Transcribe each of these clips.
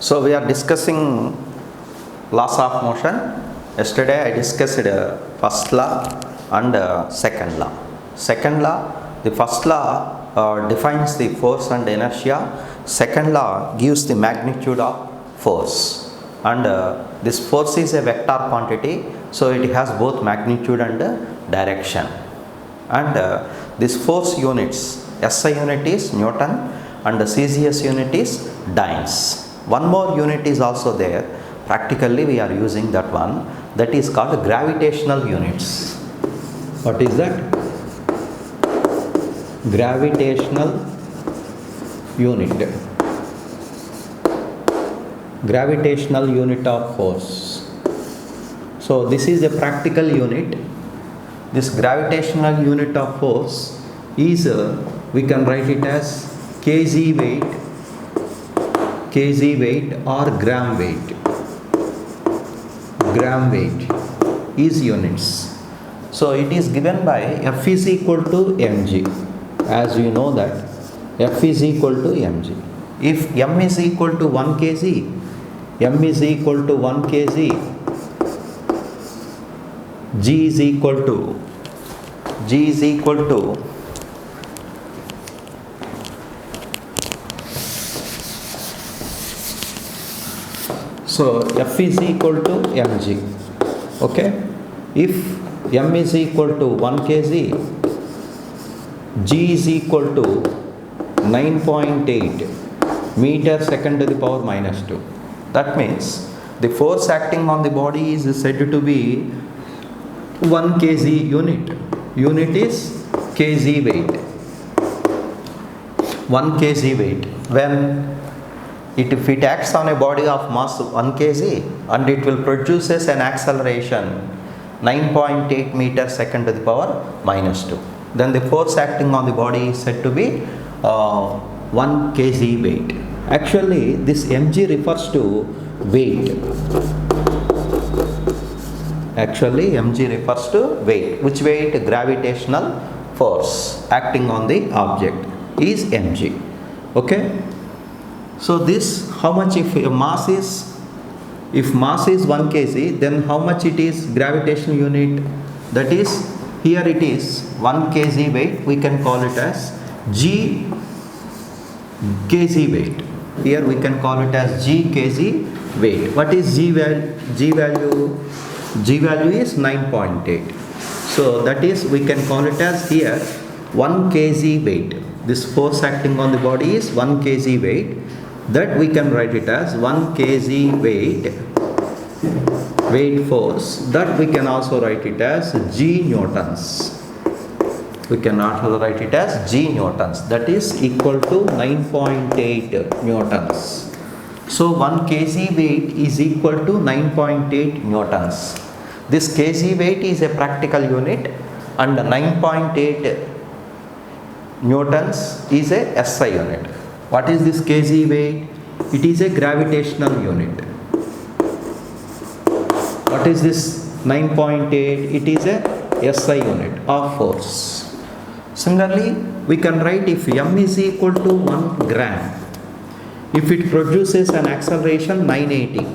So we are discussing laws of motion. Yesterday I discussed first law and second law. Second law, the first law defines the force and inertia. Second law gives the magnitude of force, and this force is a vector quantity, so it has both magnitude and direction. And this force units, SI unit is Newton and the CGS unit is Dynes. One more unit is also there. Practically we are using that one, that is called gravitational units. What is that? Gravitational unit. Gravitational unit of force. So this is a practical unit. This gravitational unit of force is, we can write it as kg weight or gram weight. Gram weight is units. So it is given by F is equal to mg. As you know that F is equal to mg. If m is equal to 1 kg, m is equal to 1 kg, G is equal to so F is equal to mg. Okay, if m is equal to 1 kg, G is equal to 9.8 meter second to the power minus 2. That means the force acting on the body is said to be 1 kg unit. Unit is kg weight. 1 kg weight. When if it acts on a body of mass 1 kg and it will produces an acceleration 9.8 meters second to the power minus 2, then the force acting on the body is said to be 1 kg weight. Actually this mg refers to weight. Actually mg refers to weight. Which weight? Gravitational force acting on the object is mg. Okay, so this, how much, if mass is 1 kg, then how much it is gravitational unit? That is, here it is 1 kg weight, we can call it as G kg weight. Here we can call it as G kg weight. What is G value? G value is 9.8. So that is, we can call it as here 1 kg weight. This force acting on the body is 1 kg weight. That we can write it as 1 kg weight force. That we can also write it as G newtons. We can also write it as G newtons. That is equal to 9.8 newtons. So 1 kg weight is equal to 9.8 newtons. This kg weight is a practical unit and 9.8 newtons is a SI unit. What is this kg weight? It is a gravitational unit. What is this 9.8? It is a SI unit of force. Similarly, we can write, if m is equal to 1 gram, if it produces an acceleration 980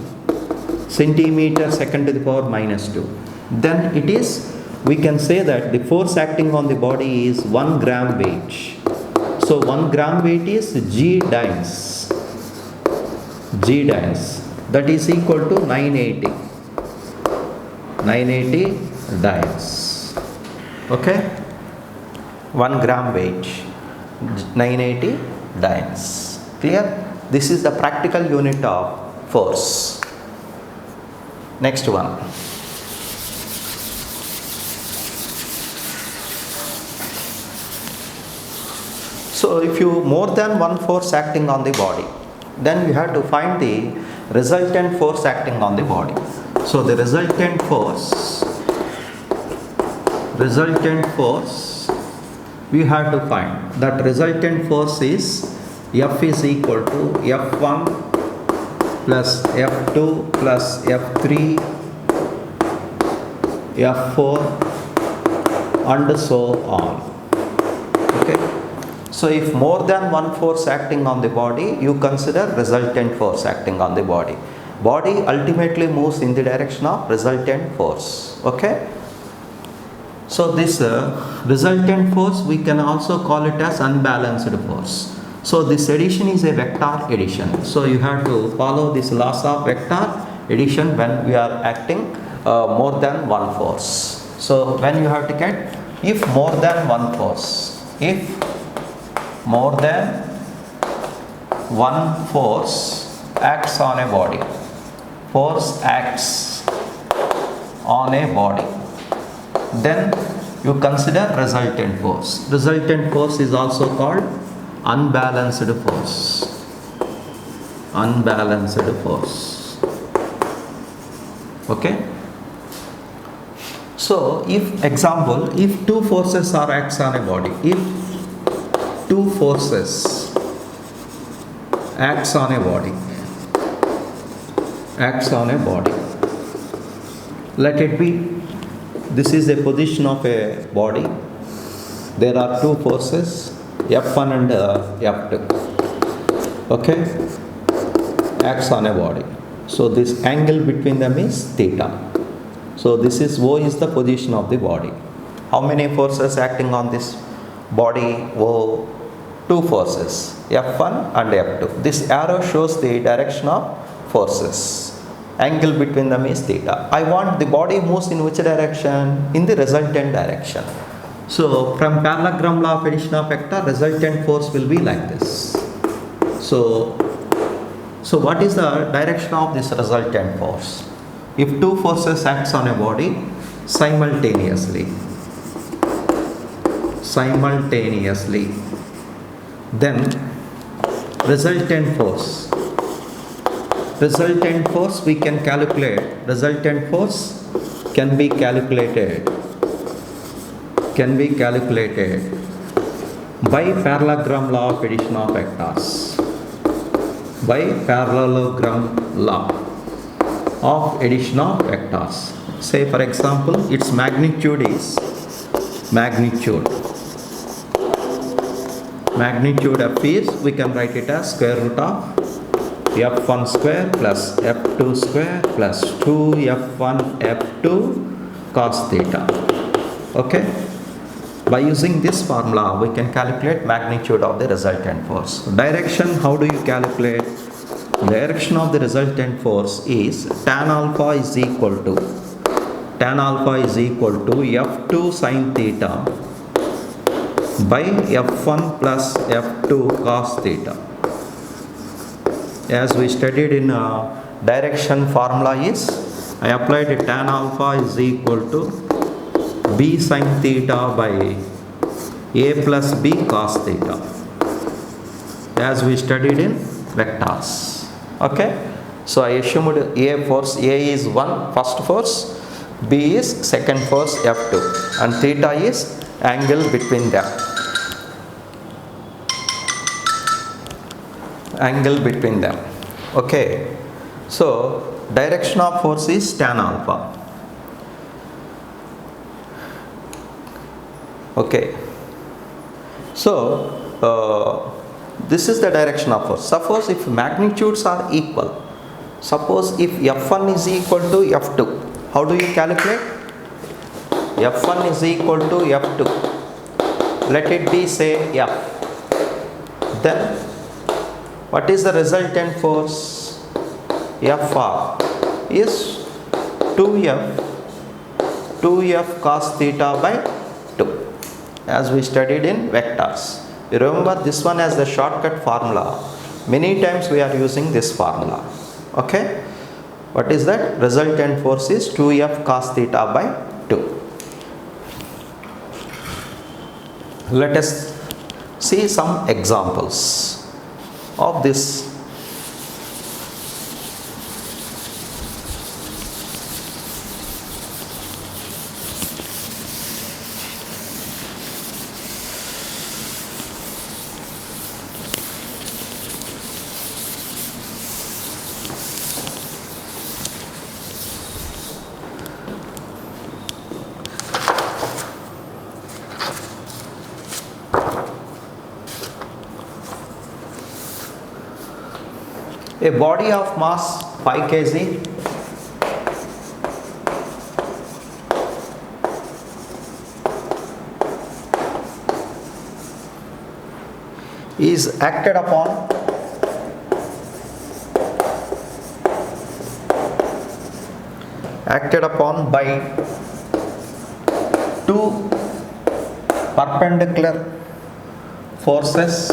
centimeter second to the power minus 2, then it is, we can say that the force acting on the body is 1 gram weight. So 1 gram weight is G Dynes. G Dynes. That is equal to 980 Dynes. Okay, 1 gram weight, 980 Dynes. Clear? This is the practical unit of force. Next one. So if you more than one force acting on the body, then you have to find the resultant force acting on the body. So the resultant force we have to find. That resultant force is F is equal to F1 plus F2 plus F3 F4 and so on. Okay. So if more than one force acting on the body, you consider resultant force acting on the body. Body ultimately moves in the direction of resultant force. Okay. So this resultant force, we can also call it as unbalanced force. So this addition is a vector addition. So you have to follow this laws of vector addition when we are acting more than one force. So when you have to get, if more than one force, if more than one force acts on a body, force acts on a body, then you consider resultant force. Resultant force is also called unbalanced force. Unbalanced force. Okay. So if example, if two forces are acts on a body, if two forces acts on a body, let it be, this is a position of a body, there are two forces F1 and F2, okay, acts on a body. So this angle between them is theta. So this is O is the position of the body. How many forces acting on this body O? Two forces, F1 and F2. This arrow shows the direction of forces. Angle between them is theta. I want the body moves in which direction? In the resultant direction. So from parallelogram law of addition of vector, resultant force will be like this. So what is the direction of this resultant force? If two forces acts on a body simultaneously, then resultant force we can calculate. Resultant force can be calculated by parallelogram law of addition of vectors. By parallelogram law of addition of vectors. Say for example, its magnitude is magnitude of is, we can write it as square root of F1 square plus F2 square plus 2F1 F2 cos theta. Okay. By using this formula, we can calculate magnitude of the resultant force. Direction, how do you calculate? Direction of the resultant force is tan alpha is equal to F2 sin theta by F1 plus F2 cos theta. As we studied in direction formula is, I applied tan alpha is equal to B sin theta by A plus B cos theta, as we studied in vectors. Okay. So I assumed A force A is first force, B is second force F2, and theta is angle between them. Okay. So direction of force is tan alpha. Okay. So this is the direction of force. Suppose if magnitudes are equal, suppose if F1 is equal to F2, how do you calculate? F1 is equal to F2. Let it be say F. Then what is the resultant force? Fr is 2F cos theta by 2, as we studied in vectors. You remember this one as the shortcut formula. Many times we are using this formula. Okay. What is that? Resultant force is 2F cos theta by 2. Let us see some examples of this. A body of mass 5 kg is acted upon by two perpendicular forces,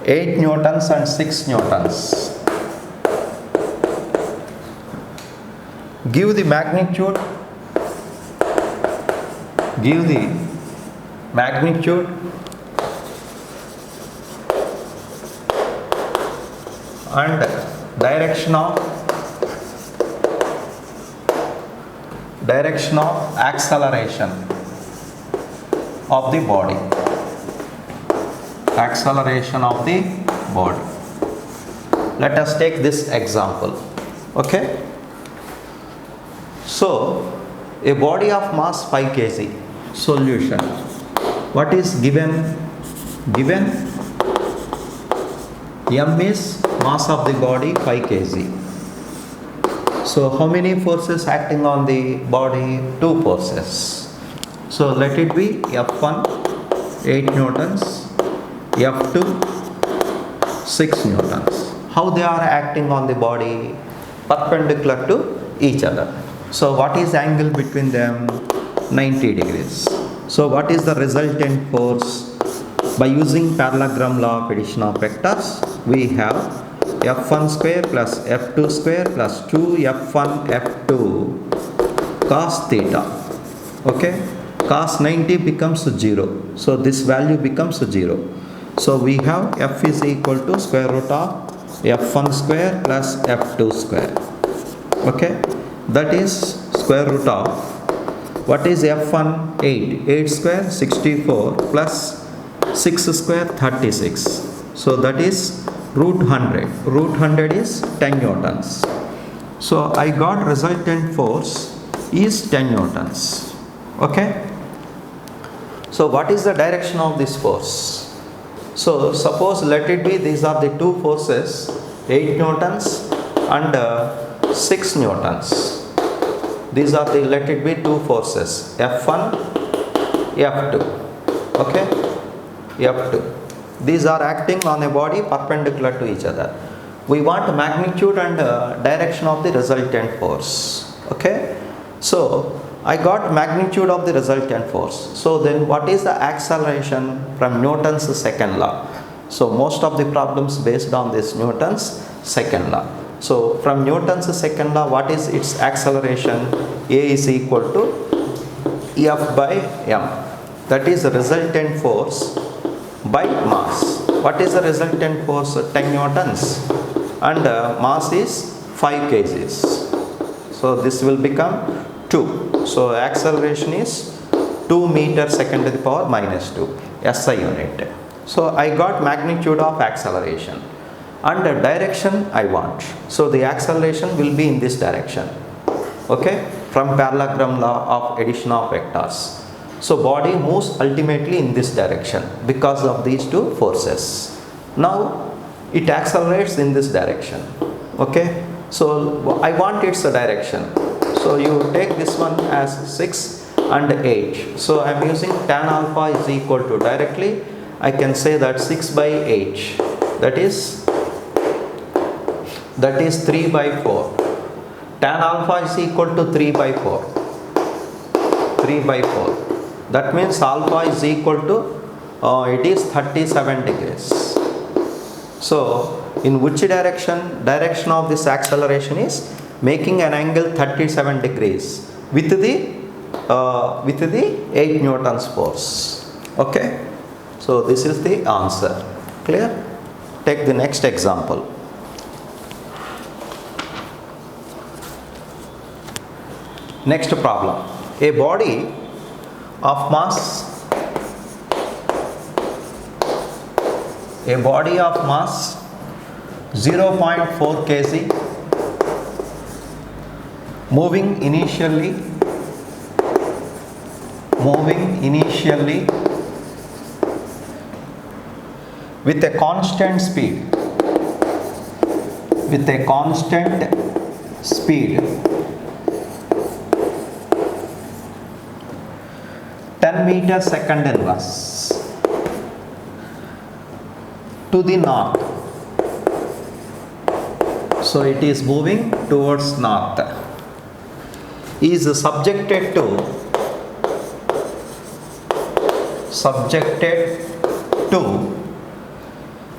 8 newtons and 6 newtons. Give the magnitude and direction of acceleration of the body. Let us take this example. Okay. So, a body of mass 5 kg. Solution. What is given? M is mass of the body 5 kg. So how many forces acting on the body? 2 forces. So let it be F1 8 newtons, F2 6 newtons. How they are acting on the body? Perpendicular to each other. So what is angle between them? 90 degrees. So what is the resultant force? By using parallelogram law of addition of vectors, we have F1 square plus F2 square plus 2F1 F2 cos theta. Okay, cos 90 becomes 0. So this value becomes 0. So we have F is equal to square root of F1 square plus F2 square. Okay, that is square root of, what is F1? 8 square 64 plus 6 square 36. So that is root 100. Root 100 is 10 newtons. So I got resultant force is 10 newtons. Okay. So what is the direction of this force? So suppose let it be these are the two forces, 8 newtons and 6 newtons. These are the, let it be two forces, F1, F2. Okay. F2. These are acting on a body perpendicular to each other. We want magnitude and direction of the resultant force. Okay. So I got magnitude of the resultant force. So then what is the acceleration from Newton's second law? So most of the problems based on this Newton's second law. So from Newton's second law, what is its acceleration? A is equal to F by m. That is the resultant force by mass. What is the resultant force? 10 newtons and mass is 5 kgs. So this will become 2. So acceleration is 2 meters second to the power minus 2 SI unit. So I got magnitude of acceleration and the direction I want. So the acceleration will be in this direction. Okay, from parallelogram law of addition of vectors. So body moves ultimately in this direction because of these two forces. Now it accelerates in this direction. Okay, so I want its direction. So you take this one as 6 and 8. So I am using tan alpha is equal to, directly I can say that 6 by 8, that is 3 by 4. Tan alpha is equal to 3 by 4. 3 by 4. That means alpha is equal to, it is 37 degrees. So in which direction? Direction of this acceleration is making an angle 37 degrees with the 8 newtons force. Okay. So this is the answer. Clear? Take the next example. Next problem. A body of mass 0.4 kg moving initially with a constant speed with a constant speed 10 meter second inverse to the north. So it is moving towards north. Is subjected to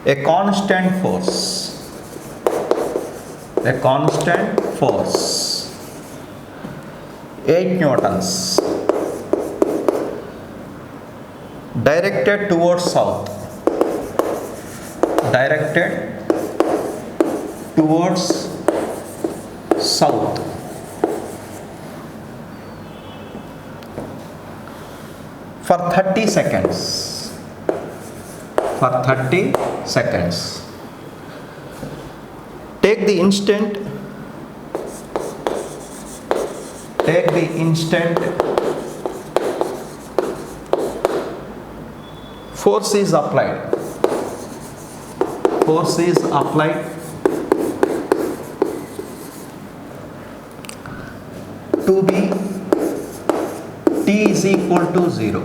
a constant force. A constant force. 8 newtons. Directed towards south. Directed towards south. For 30 seconds. For 30 seconds. Take the instant. Force is applied. To be T is equal to 0.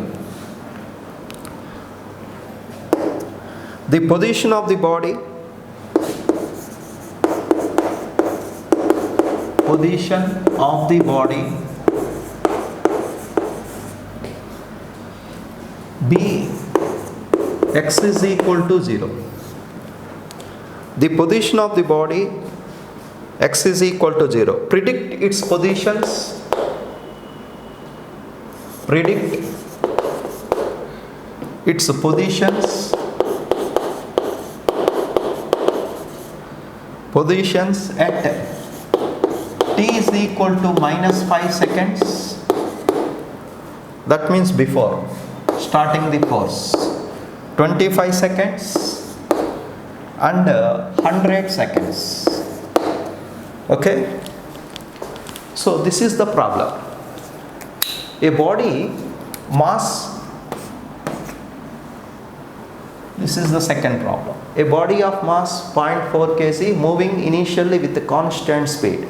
The position of the body. B x is equal to 0. The position of the body x is equal to 0. Predict its positions. Positions at t is equal to -5 seconds. That means before starting the force. 25 seconds and 100 seconds. Okay? So this is the problem. A body mass. This is the second problem. A body of mass 0.4 kg moving initially with a constant speed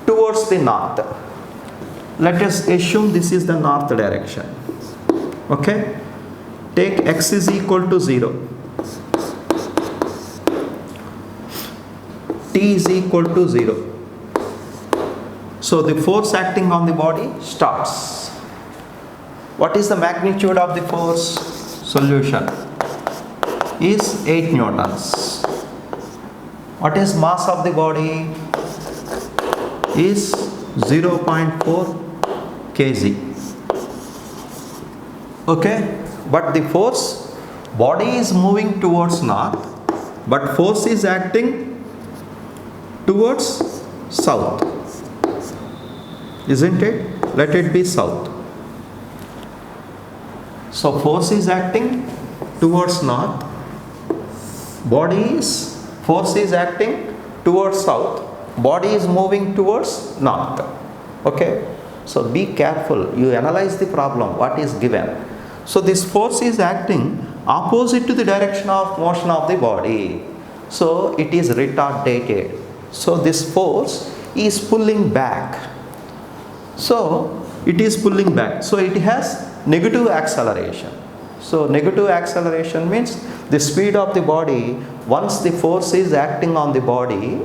towards the north. Let us assume this is the north direction. Okay? Take x is equal to 0. T is equal to 0. So the force acting on the body starts. What is the magnitude of the force? Solution is 8 newtons. What is mass of the body? Is 0.4 kg. Okay? But the force, body is moving towards north, but force is acting towards south. Isn't it? Let it be south. So force is acting towards north. Force is acting towards south. Body is moving towards north. Okay? So be careful. You analyze the problem. What is given? So this force is acting opposite to the direction of motion of the body. So it is retarded. So this force is pulling back. So it is pulling back. So it has negative acceleration. So negative acceleration means the speed of the body, once the force is acting on the body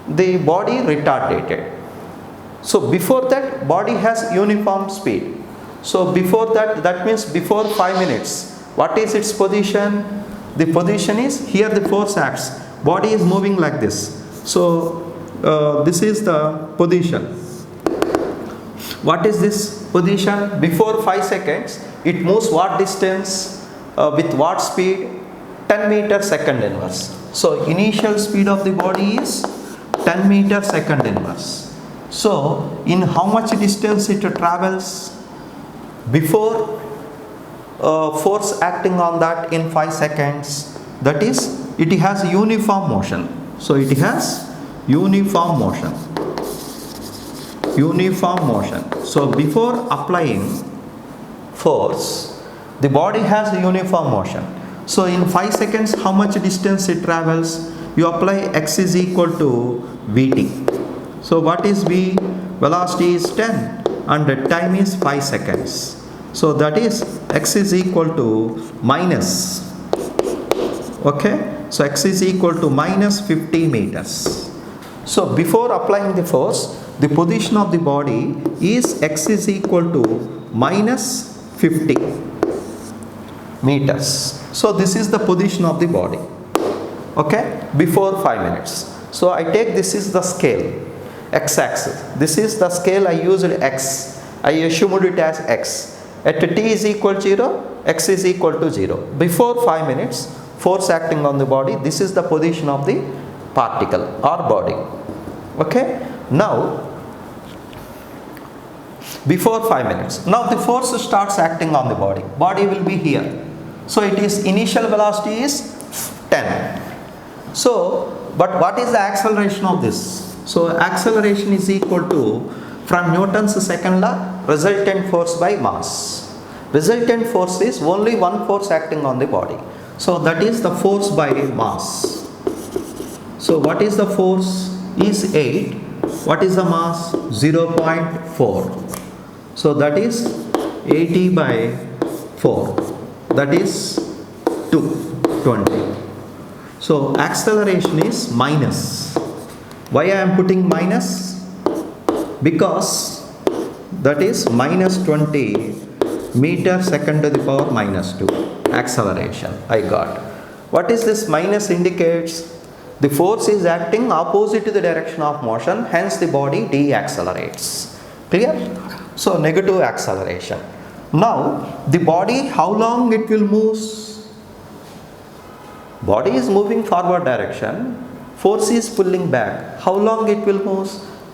retarded. So before that, body has uniform speed. So before that, that means before 5 minutes, what is its position? The position is, here the force acts. Body is moving like this. So this is the position. What is this position? Before 5 seconds, it moves what distance? With what speed? 10 meter second inverse. So initial speed of the body is 10 meter second inverse. So in how much distance it travels? Before force acting on that in 5 seconds, that is, it has uniform motion. So it has uniform motion. So before applying force, the body has a uniform motion. So in 5 seconds, how much distance it travels? you apply x is equal to Vt. So what is V? Velocity is 10 and the time is 5 seconds. So that is x is equal to minus, okay, so x is equal to minus 50 meters. So before applying the force, the position of the body is x is equal to minus 50 meters. So this is the position of the body, okay, before 5 minutes. So I take this is the scale, x-axis. This is the scale, I used x. I assumed it as x. At t is equal to 0, x is equal to 0. Before 5 minutes, force acting on the body, this is the position of the particle or body. Okay. Now, before 5 minutes. Now the force starts acting on the body. Body will be here. So it is initial velocity is 10. So, but what is the acceleration of this? So acceleration is equal to, from Newton's second law, resultant force by mass. Resultant force is only one force acting on the body. So that is the force by mass. So what is the force? Is 8. What is the mass? 0.4. So that is 80 by 4. That is 220. So acceleration is minus. Why I am putting minus? Because that is minus 20 meter second to the power minus 2 acceleration I got. What is this minus indicates? The force is acting opposite to the direction of motion, hence the body deaccelerates. Clear? So negative acceleration. Now the body, how long it will move? Body is moving forward direction, force is pulling back. How long it will move?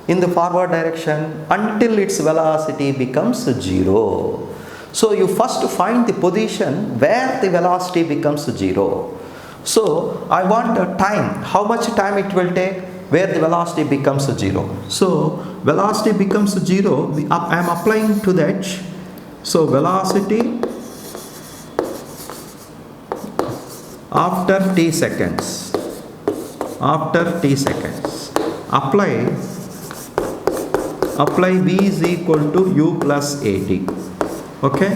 In the forward direction until its velocity becomes 0. So you first find the position where the velocity becomes 0. So I want a time, how much time it will take where the velocity becomes 0. So velocity becomes 0, I am applying to that. So velocity after t seconds, apply V is equal to u plus at. Okay,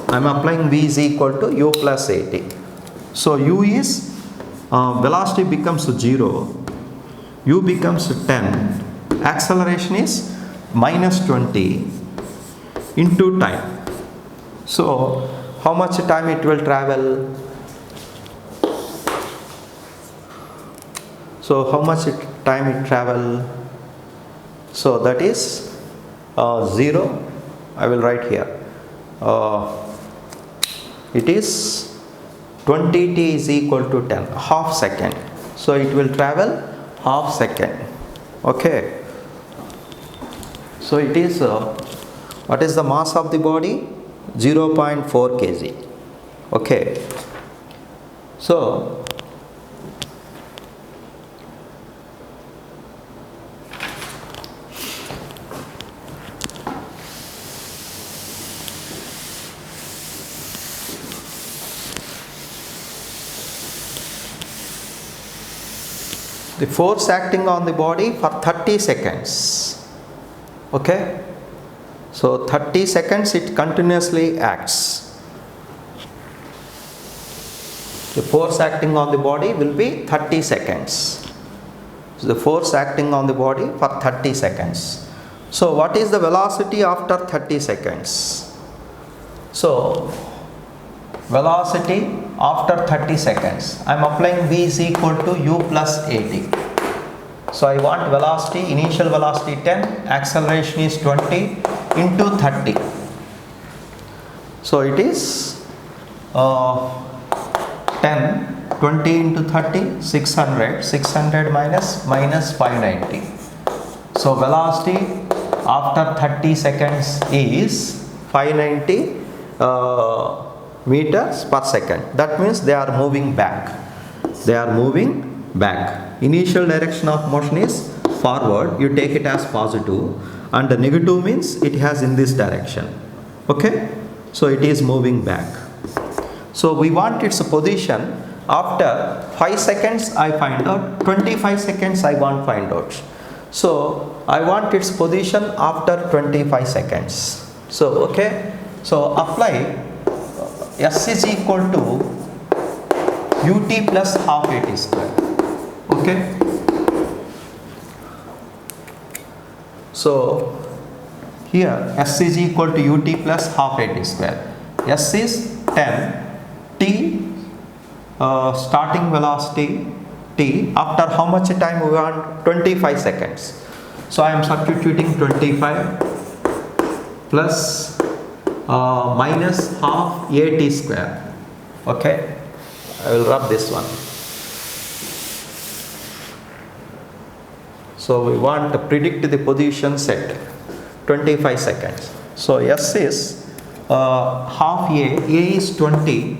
I am applying V is equal to u plus at. So u is velocity becomes 0, u becomes 10, acceleration is minus 20 into time. So how much time it will travel? So how much time it travel? So that is 0. I will write here. It is 20t is equal to 10, half second. So it will travel half second. Okay. So it is, what is the mass of the body? 0.4 kg. Okay. So the force acting on the body for 30 seconds. Okay. So 30 seconds it continuously acts. The force acting on the body will be 30 seconds. So the force acting on the body for 30 seconds. So what is the velocity after 30 seconds? So velocity after 30 seconds, I am applying V is equal to u plus at. So I want velocity, initial velocity 10, acceleration is 20 into 30. So it is 10, 20 into 30, 600, 600 minus 590. So velocity after 30 seconds is 590 meters per second. That means they are moving back. They are moving back. Initial direction of motion is forward. You take it as positive, and the negative means it has in this direction. Okay. So it is moving back. So we want its position after 5 seconds I find out, 25 seconds I want find out. So I want its position after 25 seconds. So okay, so apply S is equal to ut plus half at square. Okay, so here S is equal to ut plus half at square. S is 10, t starting velocity t, after how much time we want? 25 seconds. So I am substituting 25 plus minus half at square. Okay, I will rub this one. So we want to predict the position set 25 seconds. So S is half a is 20,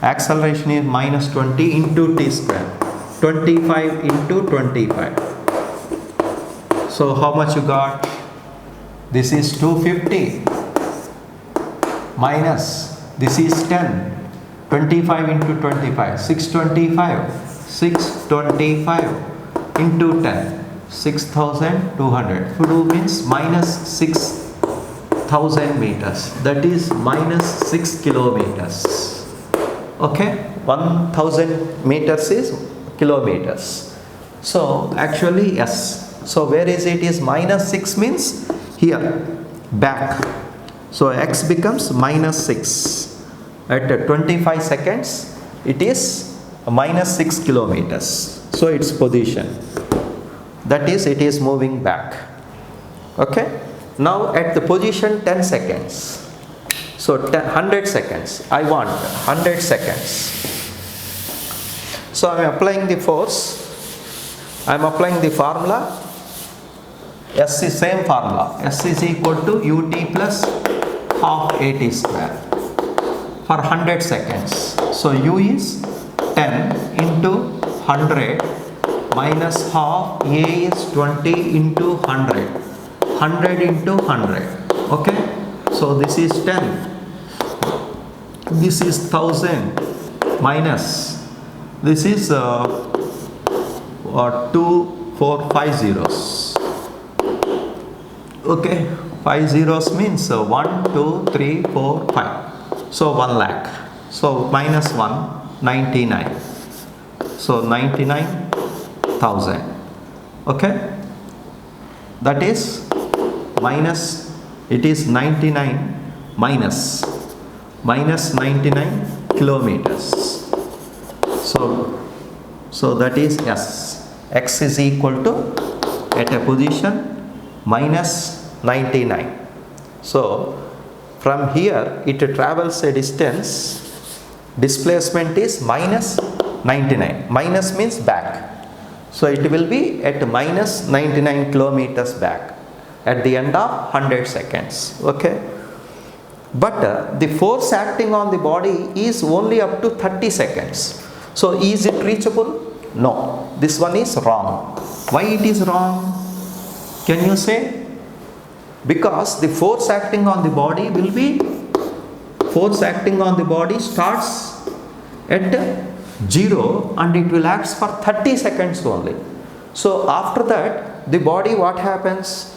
acceleration is minus 20 into t square, 25 into 25. So how much you got? This is 250 minus this is 10, 25 into 25, 625, 625 into 10, 6,200. Fudu means minus 6,000 meters, that is minus 6 kilometers. Okay, 1,000 meters is kilometers. So actually yes. So where is it? Is minus 6 means here back. So x becomes minus 6. At 25 seconds it is minus 6 kilometers. So its position, that is, it is moving back. Okay, now at the position 10 seconds. So 100 seconds, I want 100 seconds. So I am applying the force, I am applying the formula. S is same formula, S is equal to ut plus half at square for 100 seconds. So u is 10 into 100 minus half, a is 20 into 100, 100 into 100. Okay, so this is 10, this is 1000 minus this is 2, 4, 5 zeros. Okay, 5 zeros means 1, 2, 3, 4, 5. So 1 lakh. So minus 1, 99. So 99,000. Okay, that is minus, it is 99 minus 99 kilometers. So that is S. X is equal to, at a position, minus 99. So from here it travels a distance, displacement is minus 99. Minus means back. So it will be at minus 99 kilometers back at the end of 100 seconds. Okay, but the force acting on the body is only up to 30 seconds. So is it reachable? No, this one is wrong. Why it is wrong? Can you say? Because the force acting on the body will be, force acting on the body starts at 0 and it will act for 30 seconds only. So after that the body, what happens?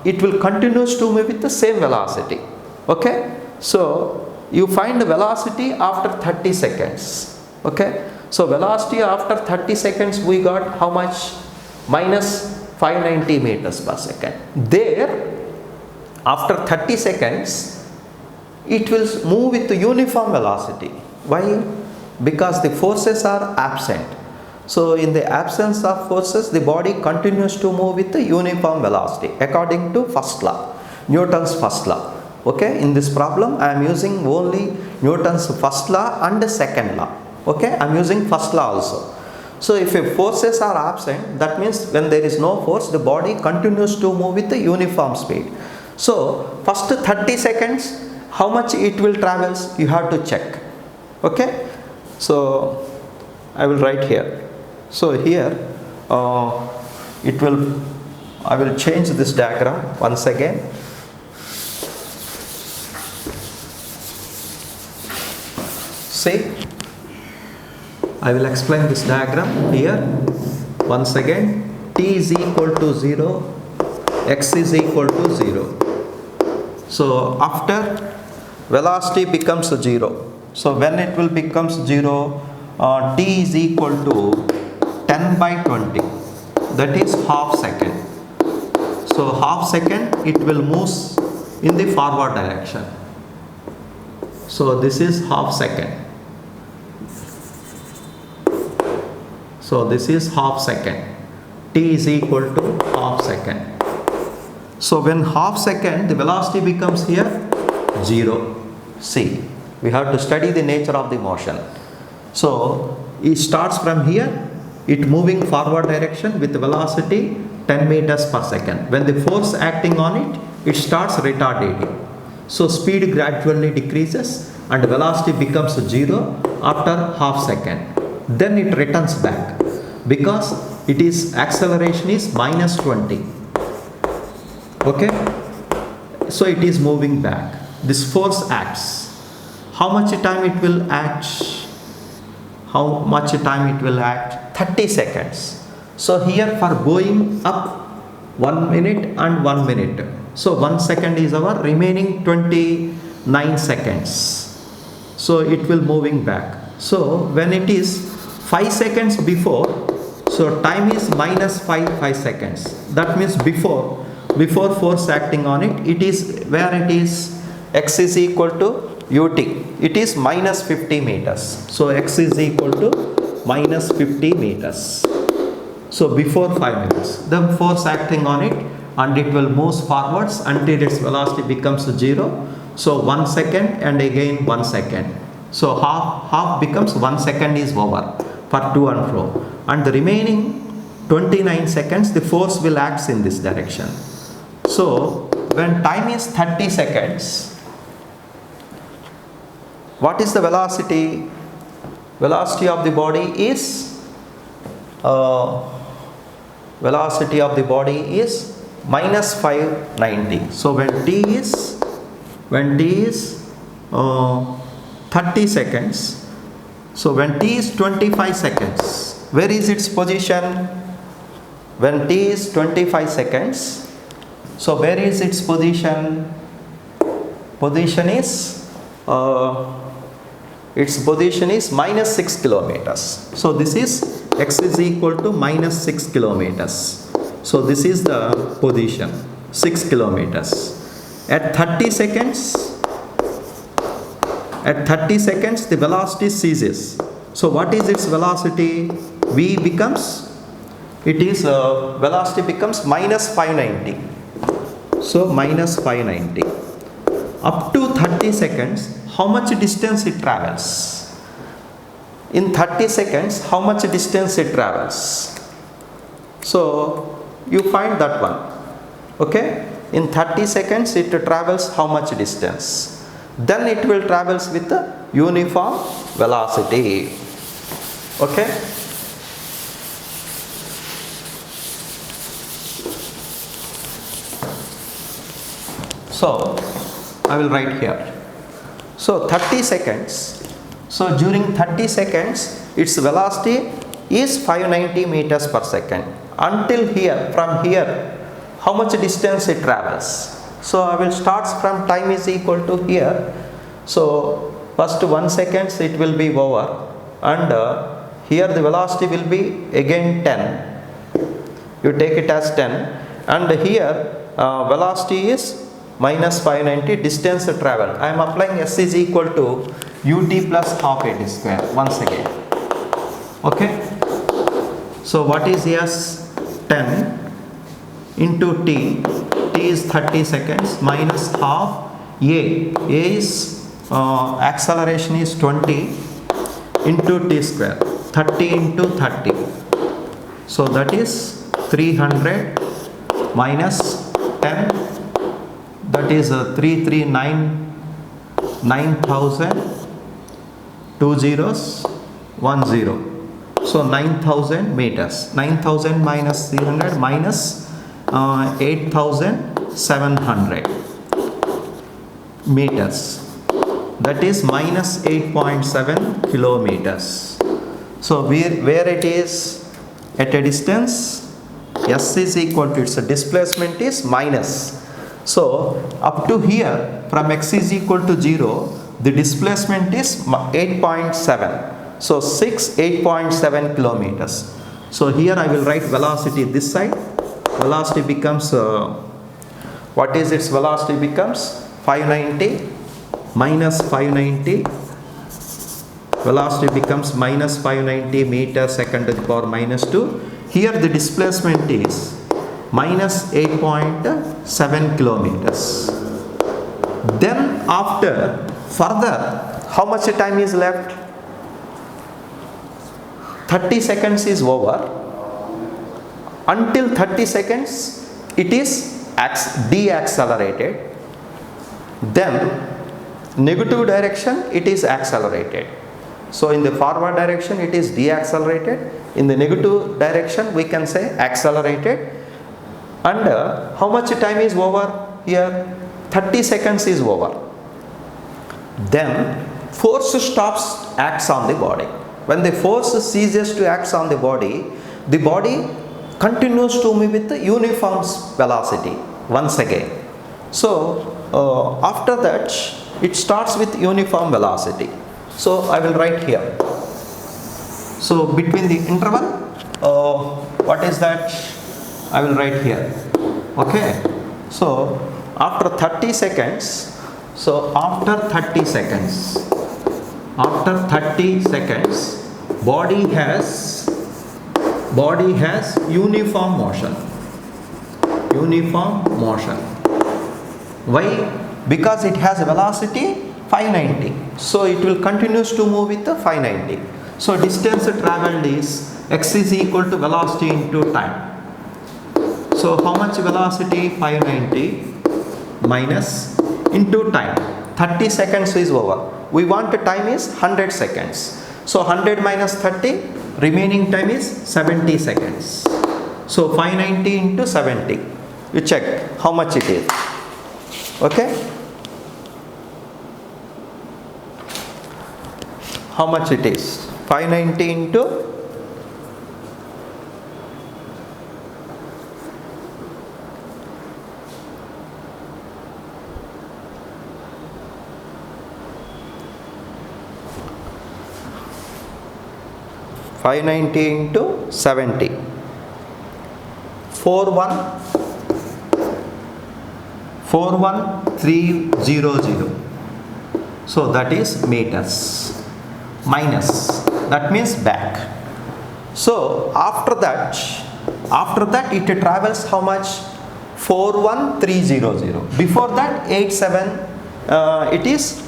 It will continues to move with the same velocity. Okay, so you find the velocity after 30 seconds. Okay, so velocity after 30 seconds we got how much? Minus 590 meters per second. There after 30 seconds it will move with the uniform velocity. Why? Because the forces are absent. So in the absence of forces the body continues to move with the uniform velocity according to first law, Newton's first law. Okay, in this problem I am using only Newton's first law and second law. Okay, I am using first law also. So if forces are absent, that means when there is no force the body continues to move with the uniform speed. So first 30 seconds how much it will travels, you have to check. Okay, so I will write here. So here it will, I will change this diagram once again. See, I will explain this diagram here. Once again, t is equal to 0, x is equal to 0. So after velocity becomes 0. So when it will becomes 0, t is equal to 10 by 20. That is half second. So half second it will move in the forward direction. So this is half second. So this is half second. T is equal to half second. So when half second, the velocity becomes here 0. See, we have to study the nature of the motion. So it starts from here, it moving forward direction with velocity 10 meters per second. When the force acting on it, it starts retarding. So speed gradually decreases and velocity becomes 0 after half second. Then it returns back because it is acceleration is minus 20. Okay, so it is moving back. This force acts. How much time it will act? How much time it will act? 30 seconds. So here for going up 1 minute and 1 minute. So 1 second is our remaining 29 seconds. So it will moving back. So when it is 5 seconds before, so time is minus 5 seconds. That means before force acting on it, it is where it is x is equal to ut. It is minus 50 meters. So x is equal to minus 50 meters. So before 5 minutes, the force acting on it and it will move forwards until its velocity becomes 0. So 1 second and again 1 second. So half becomes 1 second is over for to and fro. And the remaining 29 seconds, the force will act in this direction. So when time is 30 seconds, what is the velocity? Velocity of the body is minus 590. So when t is 30 seconds, so when t is 25 seconds, where is its position? When t is 25 seconds, so where is its position? Position is its position is minus 6 kilometers. So this is x is equal to minus 6 kilometers. So this is the position 6 kilometers. At 30 seconds, the velocity ceases. So what is its velocity? V becomes, it is velocity becomes minus 590. So minus 590. Up to 30 seconds, how much distance it travels? In 30 seconds, how much distance it travels? So you find that one. Okay? In 30 seconds, it travels how much distance? Then it will travels with the uniform velocity. Okay? So I will write here. So 30 seconds. So during 30 seconds, its velocity is 590 meters per second. Until here, from here, how much distance it travels? So I will start from time is equal to here. So first 1 second it will be over, and here the velocity will be again 10. You take it as 10, and here velocity is minus 590, distance traveled. I am applying s is equal to ut plus half a t square once again. Okay. So what is s? 10 into t. T is 30 seconds minus half a. A is acceleration is 20 into t square. 30 into 30. So that is 300 minus 10. That is 9,000, 2 zeros, 1 0. So 9,000 meters. 9,000 minus 300 minus 8,700 meters. That is minus 8.7 kilometers. So where it is at a distance, s is equal to its displacement is minus. So up to here from x is equal to 0, the displacement is 8.7. So 8.7 kilometers. So here I will write velocity this side. Velocity becomes, what is its velocity becomes? 590 minus 590. Velocity becomes minus 590 meter second to the power minus 2. Here the displacement is minus 8.7 kilometers. Then after further, how much time is left? 30 seconds is over. Until 30 seconds it is deaccelerated. Then negative direction it is accelerated. So in the forward direction it is deaccelerated. In the negative direction we can say accelerated. And how much time is over here? 30 seconds is over. Then force stops acts on the body. When the force ceases to act on the body continues to move with the uniform velocity once again. So after that it starts with uniform velocity. So I will write here. So between the interval, what is that? I will write here. Okay. So after 30 seconds, body has uniform motion. Why? Because it has a velocity 590. So it will continues to move with the 590. So distance traveled is x is equal to velocity into time. So how much velocity? 590 minus into time. 30 seconds is over. We want the time is 100 seconds. So 100 minus 30, remaining time is 70 seconds. So 590 into 70. You check how much it is. Okay? How much it is? 590 into 590 into 70. 41300. So that is meters. Minus, that means back. So after that it travels how much? 41300. Before that it is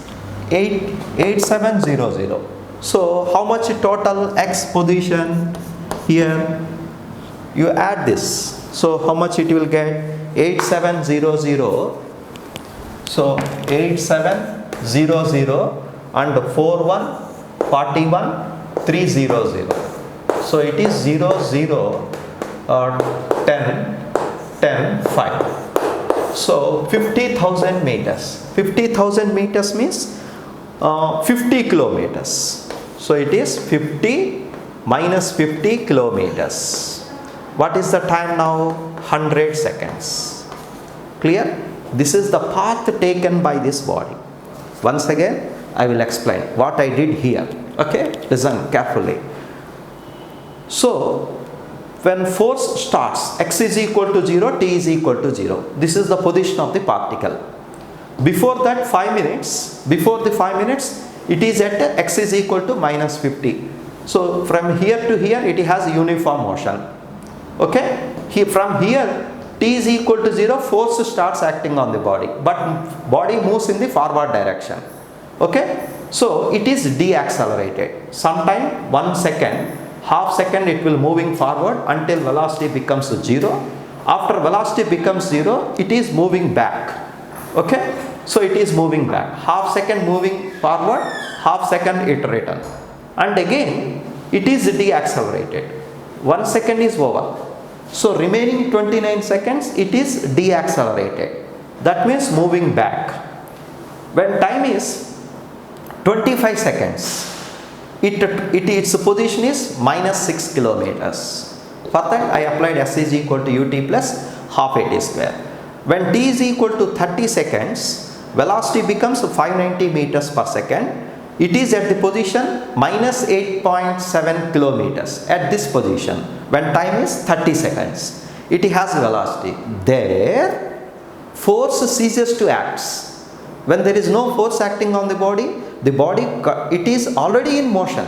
8700. So how much total x position here? You add this. So how much it will get? 8700. So 8700 and 4141300. So it is 00 10 10 5. So 50,000 meters. 50,000 meters means 50 kilometers. So it is 50 minus 50 kilometers. What is the time now? 100 seconds. Clear? This is the path taken by this body. Once again I will explain what I did here. Okay, listen carefully. So when force starts, x is equal to 0, t is equal to 0. This is the position of the particle. Before that 5 minutes, it is at x is equal to minus 50. So from here to here it has uniform motion. Okay, from here t is equal to 0, force starts acting on the body, but body moves in the forward direction. Okay, so it is deaccelerated. Sometime 1 second, half second it will moving forward until velocity becomes 0. After velocity becomes 0, it is moving back. Okay, so it is moving back. Half second moving forward, half second it return, and again it is deaccelerated. 1 second is over. So remaining 29 seconds it is deaccelerated. That means moving back. When time is 25 seconds, its position is minus 6 kilometers. For that I applied S is equal to ut plus half at square. When t is equal to 30 seconds, velocity becomes 590 meters per second. It is at the position minus 8.7 kilometers at this position when time is 30 seconds. It has velocity. There, force ceases to act. When there is no force acting on the body it is already in motion.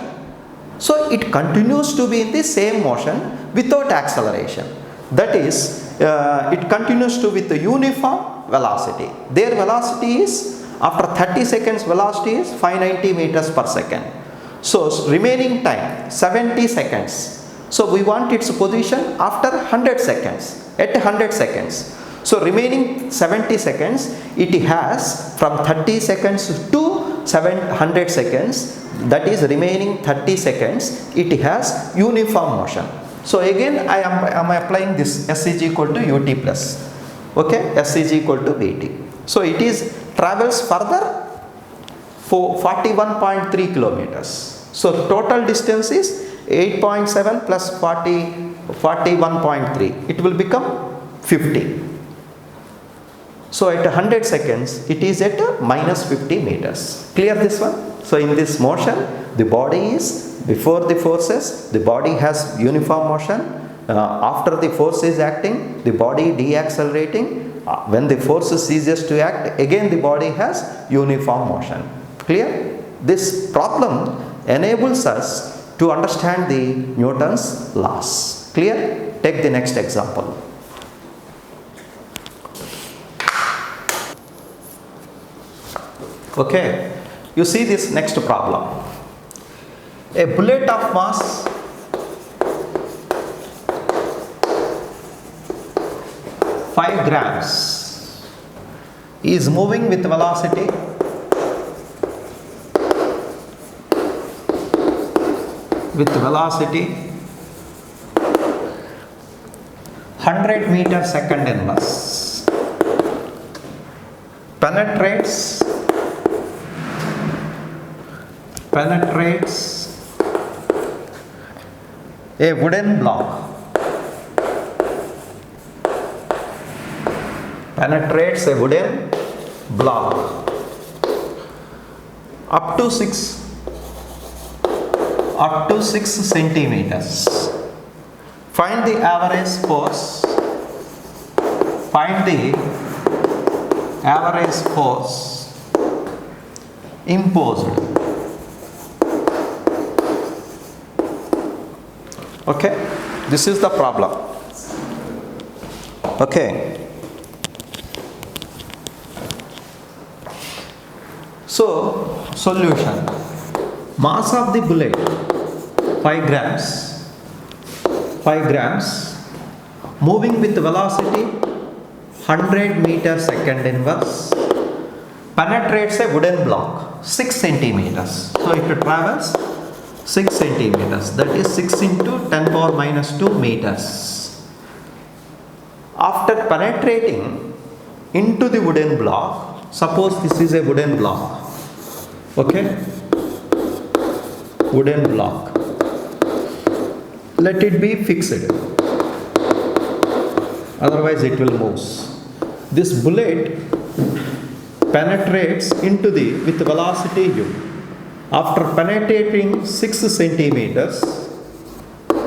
So it continues to be in the same motion without acceleration. That is, it continues to with the uniform velocity. Their velocity is, after 30 seconds velocity is 590 meters per second. So remaining time 70 seconds. So we want its position after 100 seconds, at 100 seconds. So remaining 70 seconds it has from 30 seconds to 700 seconds, that is remaining 30 seconds it has uniform motion. So again I am applying this S is equal to ut plus, okay, S is equal to Vt. So it is travels further for 41.3 kilometers. So total distance is 8.7 plus 41.3. It will become 50. So at 100 seconds it is at minus 50 meters. Clear this one? So in this motion the body is before the forces, the body has uniform motion. After the force is acting, the body deaccelerating. When the force ceases to act, again the body has uniform motion. Clear? This problem enables us to understand the Newton's laws. Clear? Take the next example. Okay, you see this next problem. A bullet of mass 5 grams is moving with velocity 100 meter second inverse, penetrates a wooden block, up to 6 centimeters. Find the average force imposed. Okay, this is the problem. Okay, so solution. Mass of the bullet 5 grams, moving with velocity 100 meter second inverse, penetrates a wooden block 6 centimeters. So it travels 6 centimeters, that is 6 into 10 power minus 2 meters. After penetrating into the wooden block, suppose this is a wooden block, okay, wooden block, let it be fixed, otherwise it will move. This bullet penetrates into the with velocity u. After penetrating 6 centimeters,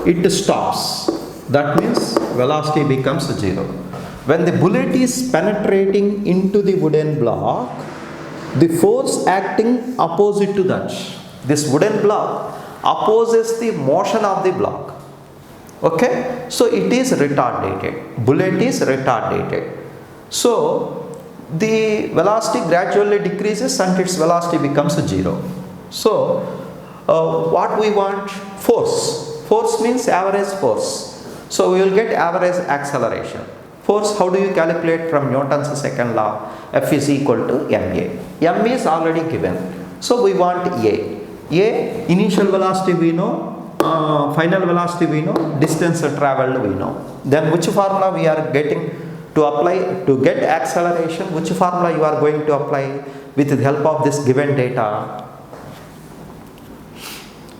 it stops. That means velocity becomes 0. When the bullet is penetrating into the wooden block, the force acting opposite to that, this wooden block opposes the motion of the block. Okay, so it is retarded. Bullet is retarded. So the velocity gradually decreases and its velocity becomes 0. So what we want? Force means average force. So we will get average acceleration. Force, how do you calculate from Newton's second law? F is equal to ma. M is already given. So we want a. Initial velocity we know, final velocity we know, distance traveled we know. Then which formula we are getting to apply to get acceleration? Which formula you are going to apply with the help of this given data?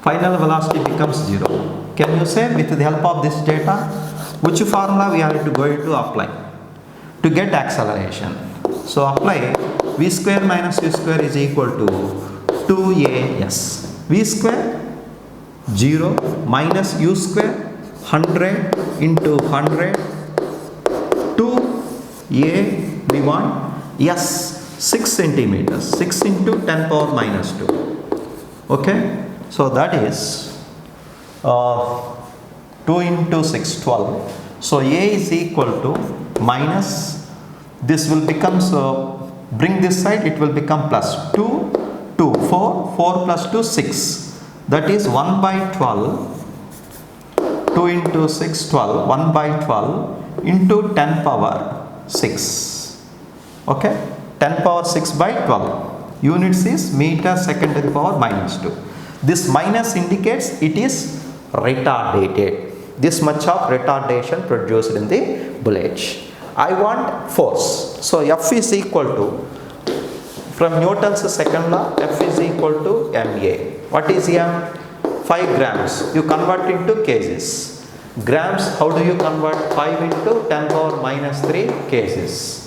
final velocity becomes 0. Can you say with the help of this data, which formula we are going to apply to get acceleration? So apply v square minus u square is equal to 2as. V square 0 minus u square 100 into 100 2a we want s 6 centimeters, 6 into 10 power minus 2. Okay, so that is 2 into 6 12. So a is equal to minus, this will become, bring this side, it will become plus 2 2 4 4 plus 2 6, that is 1 by 12. 2 into 6 12, 1 by 12 into 10 power 6. Okay, 10 power 6 by 12. Units is meter second to the power minus 2. This minus indicates it is retarded. This much of retardation produced in the bullet. I want force. So F is equal to, from Newton's second law, F is equal to ma. What is m? 5 grams. You convert into kgs. Grams, how do you convert? 5 into 10 power minus 3 kgs.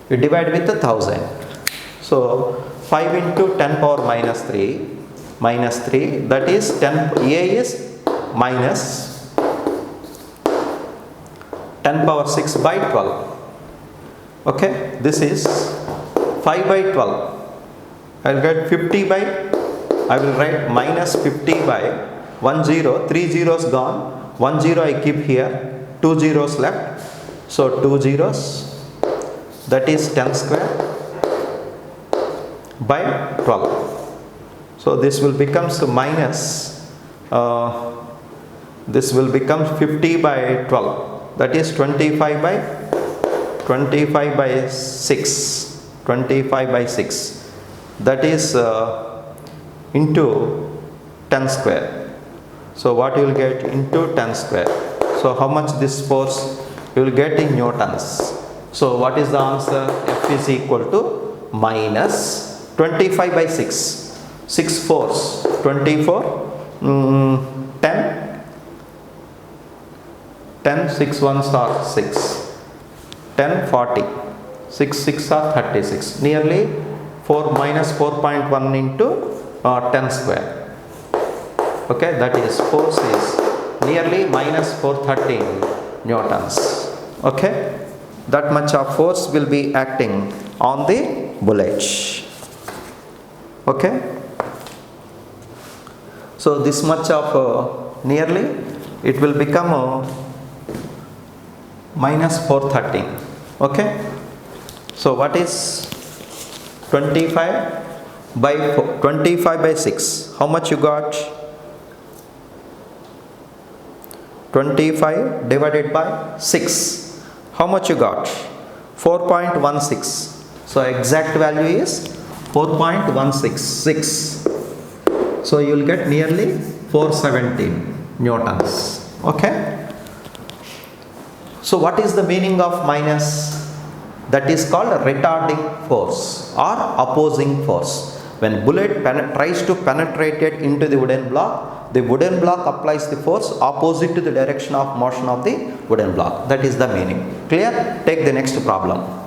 You divide with 1000. So 5 into 10 power minus 3, that is 10, A is minus 10 power 6 by 12. Okay, this is 5 by 12. I will get 50 by, I will write minus 50 by 1 0, 3 zeros gone, 1 0 I keep here, 2 zeros left. So 2 zeros, that is 10 square by 12. So this will become minus, this will become 50 by 12, that is 25 by 6, 25 by 6, that is into 10 square. So what you will get into 10 square. So how much this force you will get in newtons. So what is the answer? F is equal to minus 25 by 6. 6 fours, 24, 10, 10, 6 ones are 6, 10, 40, 6 6 are 36, nearly 4 minus 4.1 into 10 square. Okay, that is force is nearly minus 413 newtons. Okay, that much of force will be acting on the bullet. Okay, so this much of nearly, it will become minus 413. Okay, so what is 25 by 6? How much you got? 25 divided by 6. How much you got? 4.16. So exact value is 4.166. So you will get nearly 417 newtons. Okay. So what is the meaning of minus? That is called a retarding force or opposing force. When bullet tries to penetrate it into the wooden block applies the force opposite to the direction of motion of the wooden block. That is the meaning. Clear? Take the next problem.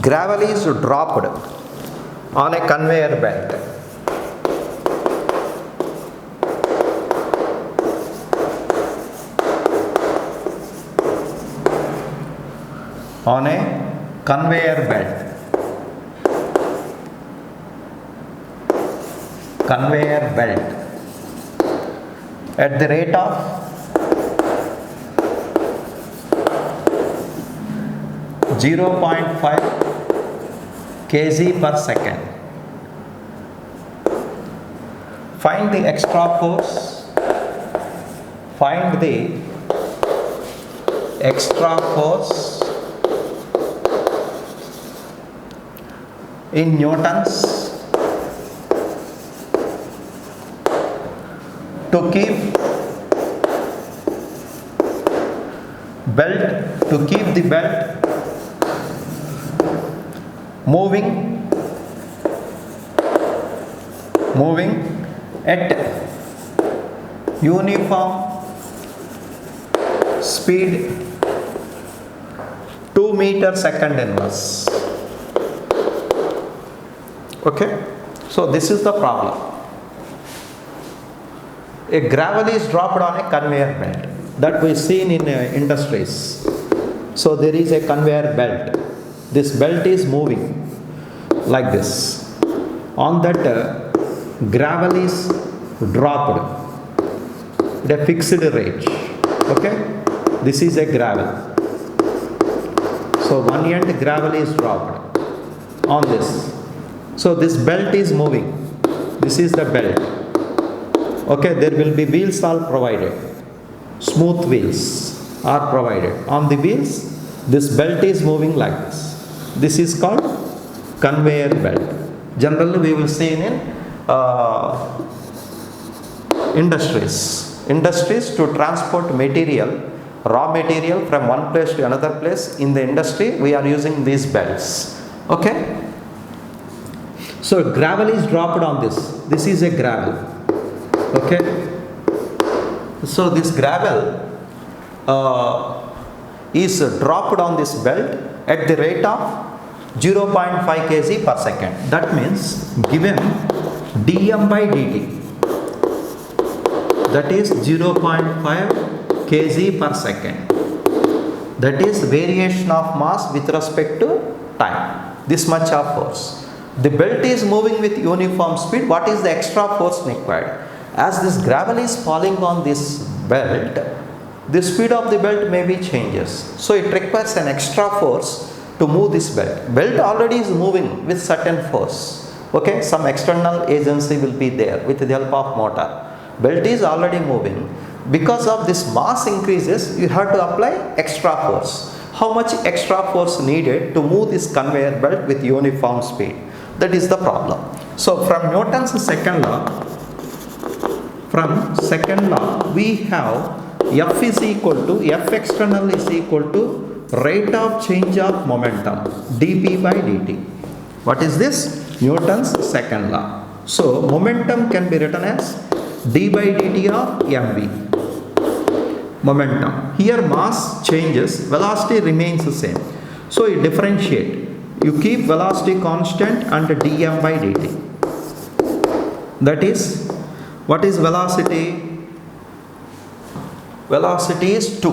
Gravel is dropped on a conveyor belt. On a conveyor belt. Conveyor belt. At the rate of 0.5 kg per second. Find the extra force. Find the extra force in newtons to keep the belt moving at uniform speed 2 meter second inverse. Okay, so this is the problem. A gravel is dropped on a conveyor belt that we seen in industries. So there is a conveyor belt. This belt is moving like this. On that gravel is dropped at a fixed rate. Okay, this is a gravel. So one end gravel is dropped on this. So this belt is moving. This is the belt. Okay, there will be wheels all provided. Smooth wheels are provided. On the wheels, this belt is moving like this. This is called conveyor belt. Generally, we will see in industries to transport material, raw material from one place to another place. In the industry, we are using these belts. Okay. So gravel is dropped on this. This is a gravel. Okay. So this gravel is dropped on this belt at the rate of 0.5 kg per second. That means given dm by dt, that is 0.5 kg per second. That is variation of mass with respect to time. This much of force. The belt is moving with uniform speed. What is the extra force required? As this gravel is falling on this belt, the speed of the belt maybe changes. So it requires an extra force to move this belt. Belt already is moving with certain force. Okay, some external agency will be there with the help of motor. Belt is already moving. Because of this mass increases, you have to apply extra force. How much extra force needed to move this conveyor belt with uniform speed? That is the problem. So from Newton's second law, we have F is equal to, F external is equal to rate of change of momentum, dp by dt. What is this? Newton's second law. So momentum can be written as d by dt of mv. Momentum. Here mass changes, velocity remains the same. So you differentiate. You keep velocity constant and dm by dt. That is, what is velocity? Velocity is 2.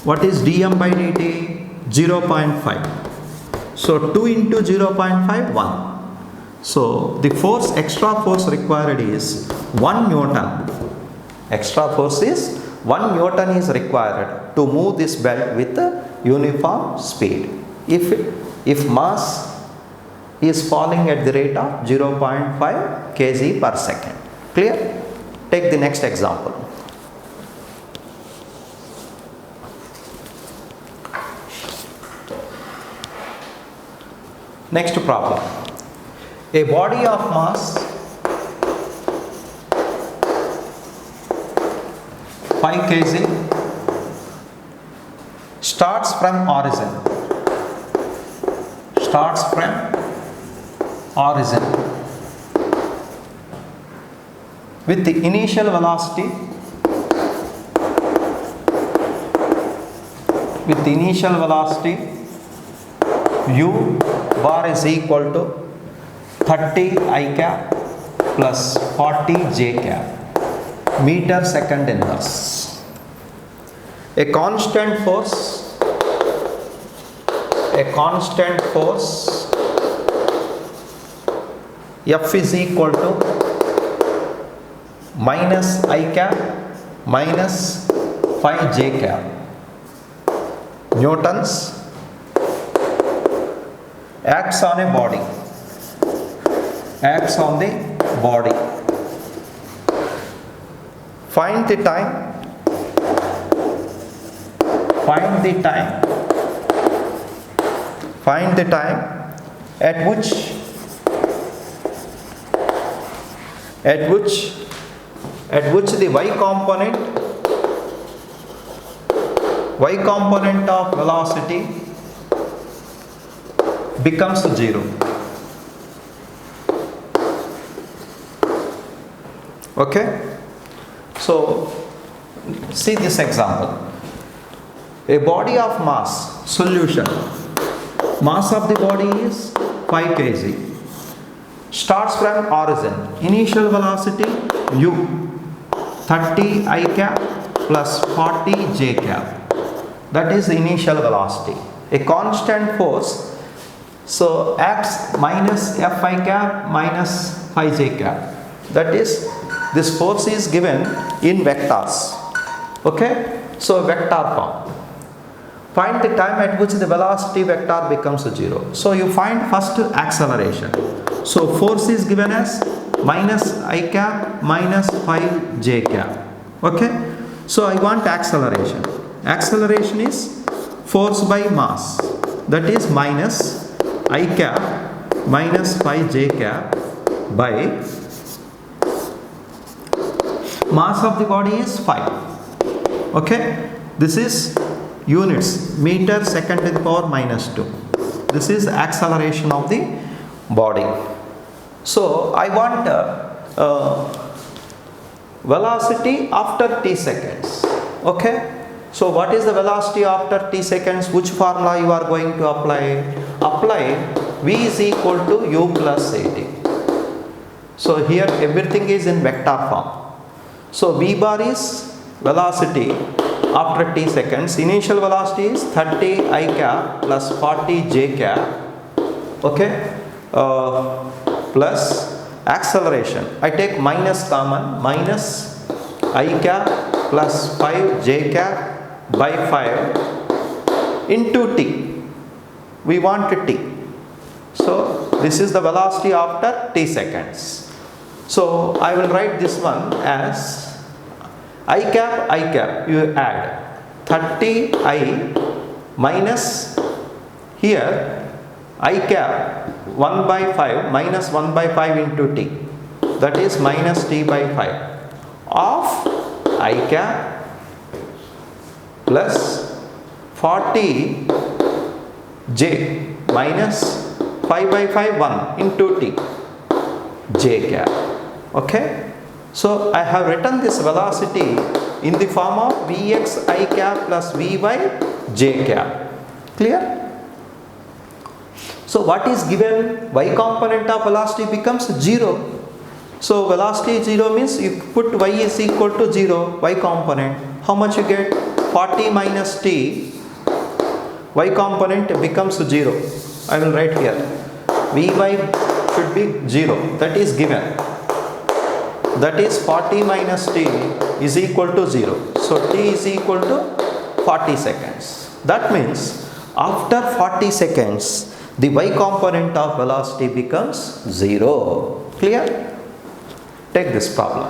What is dm by dt? 0.5. So 2 into 0.5, 1. So the force, extra force required is 1 Newton. Extra force is 1 Newton is required to move this belt with uniform speed. If mass is falling at the rate of 0.5 kg per second. Clear? Take the next example. Next problem. A body of mass 5 kg starts from origin. With the initial velocity u bar is equal to 30 I cap plus 40 J cap meter second inverse. A constant force F is equal to minus I cap minus 5 J cap newtons acts on the body. Find the time at which the y component of velocity becomes 0. Okay, so see this example. A body of mass solution, mass of the body is 5 kg, starts from origin, initial velocity u, 30 I cap plus 40 j cap, that is the initial velocity. A constant force, so acts minus f I cap minus phi j cap, that is, this force is given in vectors. Okay, so vector form. Find the time at which the velocity vector becomes 0. So you find first acceleration. So force is given as minus I cap minus phi j cap. Okay, so I want acceleration. Acceleration is force by mass, that is minus I cap minus phi j cap by mass of the body is 5. Okay, this is units, meter second to the power minus 2. This is acceleration of the body. So I want velocity after t seconds. Okay, so what is the velocity after t seconds? Which formula you are going to apply? Apply v is equal to u plus at. So here everything is in vector form. So v bar is velocity after t seconds. Initial velocity is 30 I cap plus 40 j cap. Okay, plus acceleration. I take minus common, minus I cap plus 5 j cap by 5 into t. We want t. So this is the velocity after t seconds. So I will write this one as I cap, you add 30 I minus here I cap 1 by 5 minus 1 by 5 into t, that is minus t by 5 of I cap plus 40 j minus 5 by 5 1 into t j cap. Okay, so I have written this velocity in the form of Vx I cap plus Vy j cap. Clear? So what is given? Y component of velocity becomes 0. So velocity 0 means you put y is equal to 0, y component. How much you get? 40 minus t, y component becomes 0. I will write here. Vy should be 0. That is given. That is 40 minus t is equal to 0. So t is equal to 40 seconds. That means after 40 seconds the y component of velocity becomes 0. Clear? Take this problem.